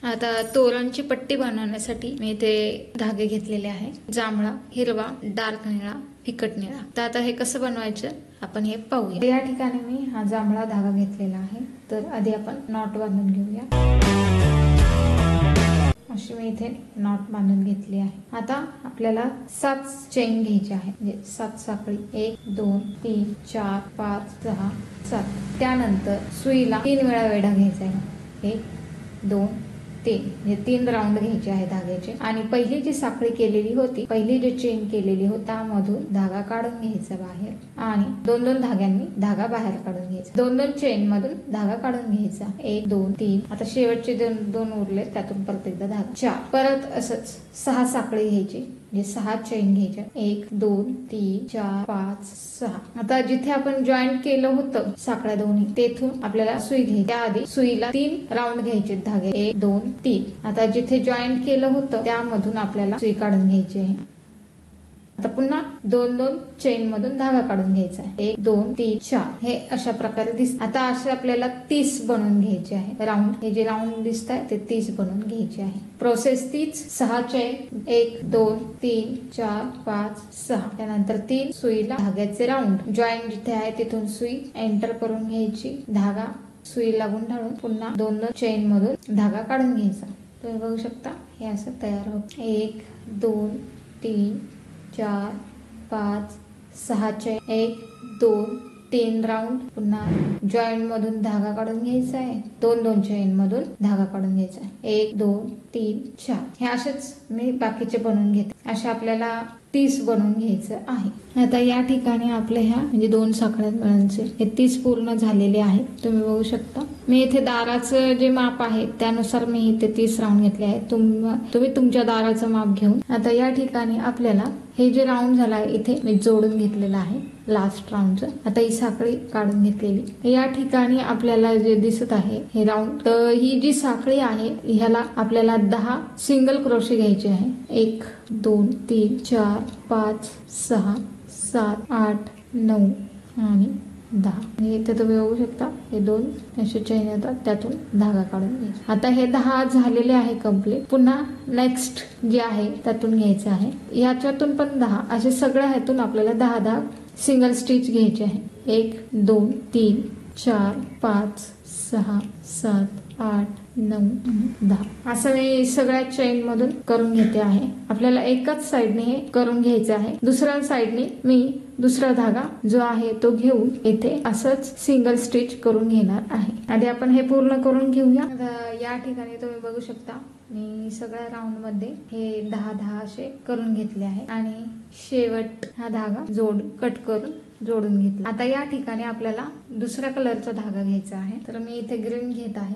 आता तोरणची पट्टी बनवण्यासाठी मी इथे धागे घेतलेले आहे, जांभळा, हिरवा, डार्क निळा, फिकट निळा. तर आता हे कसं बनवायचं आपण हे पाहूया. या ठिकाणी मी हा जांभळा धागा घेतलेला आहे. तर आधी आपण नॉट बांधून घेऊया. अशी मी इथे नॉट बांधून घेतली आहे. आता आपल्याला 7 चेन घ्यायचे आहे, म्हणजे 7 साखळी. 1 2 3 4 5 6 7. त्यानंतर सुईला 3 वेळा वेढा घ्यायचा आहे. 1 2 3 म्हणजे 3 राऊंड घ्यायचे आहे धाग्याचे. आणि पहिली जी साखळी केलेली होती, पहिली जी चेन केलेली होती त्यामधून धागा काढून घ्यायचा बाहेर आणि 2-2 धाग्यांनी धागा बाहेर काढून घ्यायचा. 2-2 चेन मधून धागा काढून घ्यायचा. 1 2 3. आता शेवटचे 2 उरले, त्यातून परत एकदा धागा. 4. परत असंच 6 साखळी घ्यायची, म्हणजे 6 चेन घ्यायच्या. 1 2 3 4 5 6. आता जिथे आपण जॉईंट केलं होतं साखळ्या दोन्ही, तेथून आपल्याला सुई घ्यायची. त्याआधी सुईला 3 राऊंड घ्यायचे धागे. 1 2 3. आता जिथे जॉईंट केलं होतं त्यामधून आपल्याला सुई काढून घ्यायची आहे. आता पुन्हा 2-2 चेन मधून धागा काढून घ्यायचा आहे. 1 2 3 4. हे अशा प्रकारे दिसत. आता असे आपल्याला 30 बनवून घ्यायचे आहे राऊंड. हे जे राऊंड दिसत आहे ते 30 बनवून घ्यायचे आहे. प्रोसेस तीच. 6 चेन, 1 2 3 4 5 6. त्यानंतर 3 सुईला धाग्याचे राऊंड. जॉईंट जिथे आहे तिथून सुई एंटर करून घ्यायची, धागा सुई लागून ढाळून पुन्हा 2-2 चेन मधून धागा काढून घ्यायचा. तुम्ही बघू शकता हे असं तयार होतं. 1 2 3 4 5 6 चेन, 1 2 3 राऊंड. पुन्हा जॉईंट मधून धागा काढून घ्यायचा आहे. 2-2 चेन मधून धागा काढून घ्यायचा आहे. 1 2 3 4. हे असेच मी बाकीचे बनवून घेते. अशा आपल्याला 30 बनवून घ्यायचं आहे. आता या ठिकाणी आपल्या ह्या म्हणजे 2 साखळ्या मिळूनचे हे 30 पूर्ण झालेले आहेत. तुम्ही बघू शकता. मी इथे दाराचं जे माप आहे त्यानुसार मी इथे 30 राऊंड घेतले आहे. तुम्ही तुमच्या दाराचं माप घेऊन आता या ठिकाणी आपल्याला हे जे राऊंड झाला आहे इथे मी जोडून घेतलेलं आहे लास्ट राऊंडचं. आता ही साखळी काढून घेतलेली. या ठिकाणी आपल्याला जे दिसत आहे हे राऊंड, तर ही जी साखळी आहे ह्याला आपल्याला 10 सिंगल क्रोशे घ्यायचे आहे. 1 2 3 4 5 6 7 8 9 आणि 10. इथे तुम्ही बघू शकता हे 2 असे चेन येतात, त्यातून धागा काढून घ्यायचा. आता हे 10 झालेले आहे कम्प्लीट. पुन्हा नेक्स्ट जे आहे त्यातून घ्यायचं आहे. याच्यातून पण 10. असे सगळ्या ह्यातून आपल्याला 10 सिंगल स्टिच घ्यायचे आहे. 1 2 3 4 5 6 7 8 9 10. असं मी सगळ्या चेन मधून करून घेते आहे. आपल्याला एकाच साइडने हे करून घ्यायचं आहे. दुसऱ्या साइडने मी दुसरा धागा जो आहे तो घेऊन इथे असंच सिंगल स्टिच करून घेणार आहे. आधी आपण हे पूर्ण करून घेऊया. या ठिकाणी तुम्ही बघू शकता मी सगळ्या राऊंड मध्ये हे 10 असे करून घेतले आहे आणि शेवट हा धागा कट करून जोडून घेतला. आता या ठिकाणी आपल्याला दुसऱ्या कलरचा धागा घ्यायचा आहे. तर मी इथे ग्रीन घेत आहे.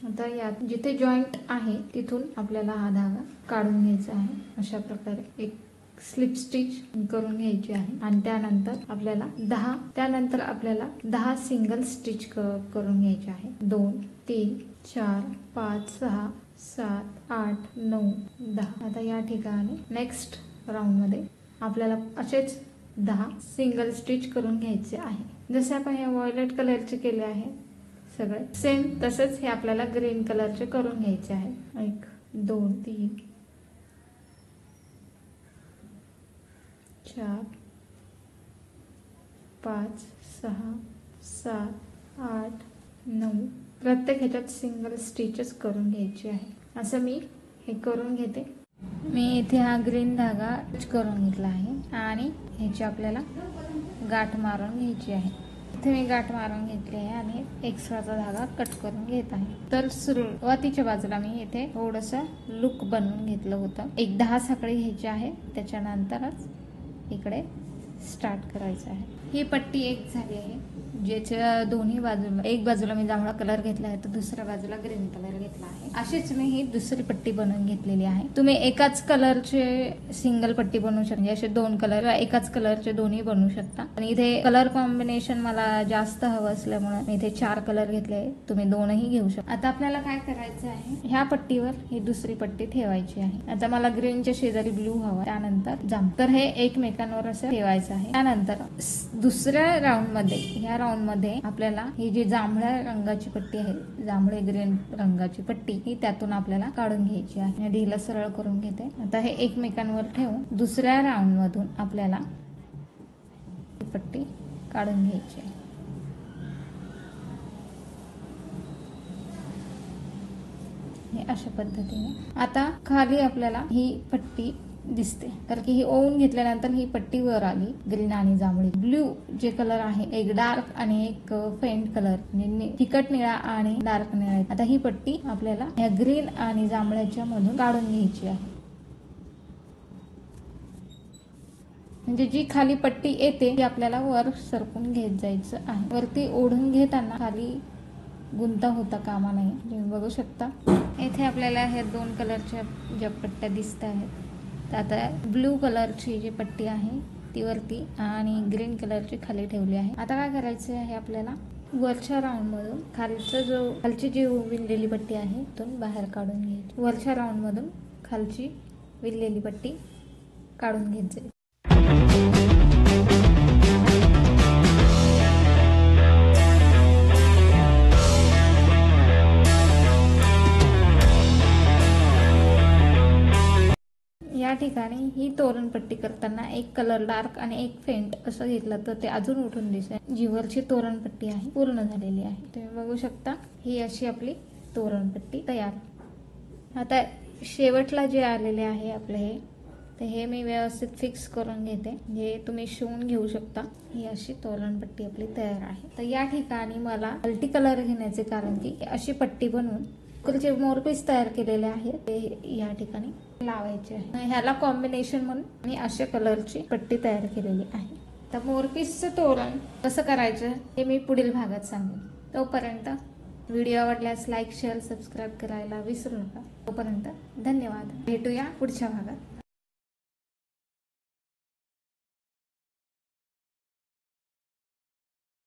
आता यात जिथे जॉईंट आहे तिथून आपल्याला हा धागा काढून घ्यायचा आहे. अशा प्रकारे एक स्लिप स्टिच करून घ्यायची आहे आणि त्यानंतर आपल्याला 10 सिंगल स्टिच करून घ्यायचे आहे. 2 3 4 5 6 7 8 9 10. आता या ठिकाणी नेक्स्ट राऊंड मध्ये आपल्याला असेच 10 सिंगल स्टिच करून घ्यायचे आहे. जसे आपण हे व्हायलेट कलरचे केले आहे सगळे सेम तसेच हे आपल्याला ग्रीन कलरचे करून घ्यायचे आहे. 1 2 3 4 5 6 7 8 9. प्रत्येक ह्याच्यात सिंगल स्टिचेस करून घ्यायची आहे. असं मी हे करून घेते. मी इथे हा ग्रीन धागा करून घेतला आहे आणि ह्याची आपल्याला गाठ मारून घ्यायची आहे. इथे मी गाठ मारून घेतली आहे आणि एक्स्ट्राचा धागा कट करून घेत आहे. तर सुरुवातीच्या बाजूला मी इथे थोडस लुक बनवून घेतलं होतं. एक 10 साखळी घ्यायची आहे, त्याच्यानंतरच इकडे स्टार्ट करायचं आहे. ही पट्टी एक झाली आहे, ज्याच्या दोन्ही बाजूला एक बाजूला मी जांभळा कलर घेतला आहे तर दुसऱ्या बाजूला ग्रीन कलर घेतला आहे. अशीच मी ही दुसरी पट्टी बनवून घेतलेली आहे. तुम्ही एकाच कलरचे सिंगल पट्टी बनवू शकता, म्हणजे असे 2 कलर एकाच कलरचे दोन्ही बनवू शकता. आणि इथे कलर कॉम्बिनेशन मला जास्त हवं असल्यामुळे मी इथे 4 कलर घेतले. तुम्ही 2ही घेऊ शकता. आता आपल्याला काय करायचं आहे, ह्या पट्टीवर ही दुसरी पट्टी ठेवायची आहे. आता मला ग्रीनच्या शेजारी ब्लू हवा, त्यानंतर जांभळा. तर हे एकमेकांवर असं ठेवायचं करायचं आहे. त्यानंतर दुसऱ्या राऊंड मध्ये, ह्या राऊंड मध्ये आपल्याला ही जी जांभळ्या रंगाची पट्टी आहे, जांभळे ग्रीन रंगाची पट्टी, ही त्यातून आपल्याला काढून घ्यायची आहे. ढीला सरळ करून घेते. आता हे एकमेकांवर ठेवून दुसऱ्या राऊंड मधून आपल्याला ही पट्टी काढून घ्यायची आहे. हे अशा पद्धतीने. आता खाली आपल्याला ही पट्टी दिसते, कारण की ही ओवून घेतल्यानंतर ही पट्टी वर आली. ग्रीन आणि जांभळी, ब्ल्यू जे कलर आहे, एक डार्क आणि एक फेंट कलर, म्हणजे फिकट निळा आणि डार्क निळा. आता ही पट्टी आपल्याला या ग्रीन आणि जांभळ्याच्या मधून काढून घ्यायची आहे. म्हणजे जी खाली पट्टी येते ती आपल्याला वर सरकून घेत जायचं आहे. वरती ओढून घेताना खाली गुंता होता कामा नये. तुम्ही बघू शकता येथे आपल्याला हे 2 कलरच्या ज्या पट्ट्या दिसत आहेत, तर आता ब्लू कलरची जी पट्टी आहे ती वरती आणि ग्रीन कलरची खाली ठेवली आहे. आता काय करायचं आहे, आपल्याला वरच्या राऊंड मधून खालची जी विणलेली पट्टी आहे तिथून बाहेर काढून घ्यायची. वरच्या राऊंड मधून खालची विणलेली पट्टी काढून घेत जाईल. या ठिकाणी ही तोरणपट्टी करताना एक कलर डार्क आणि एक फेंट असं घेतलं तर ते अजून उठून दिसेल. जी वरची तोरणपट्टी आहे पूर्ण झालेली आहे. तुम्ही बघू शकता ही अशी आपली तोरणपट्टी तयार. आता शेवटला जे आलेले आहे आपले हे, तर हे मी व्यवस्थित फिक्स करून घेते. हे तुम्ही शिवून घेऊ शकता. ही अशी तोरणपट्टी आपली तयार आहे. तर या ठिकाणी मला मल्टी कलर घेण्याचे कारण की अशी पट्टी बनवून जे मोरपीस तयार केलेले आहे ते या ठिकाणी लावायचे आहे. ह्याला कॉम्बिनेशन म्हणून मी अशा कलरची पट्टी तयार केलेली आहे. तर मोरपीसचं तोरण कसं करायचं हे मी पुढील भागात सांगेन. तोपर्यंत व्हिडिओ आवडल्यास लाईक, शेअर, सबस्क्राईब करायला विसरू नका. तोपर्यंत धन्यवाद. भेटूया पुढच्या भागात.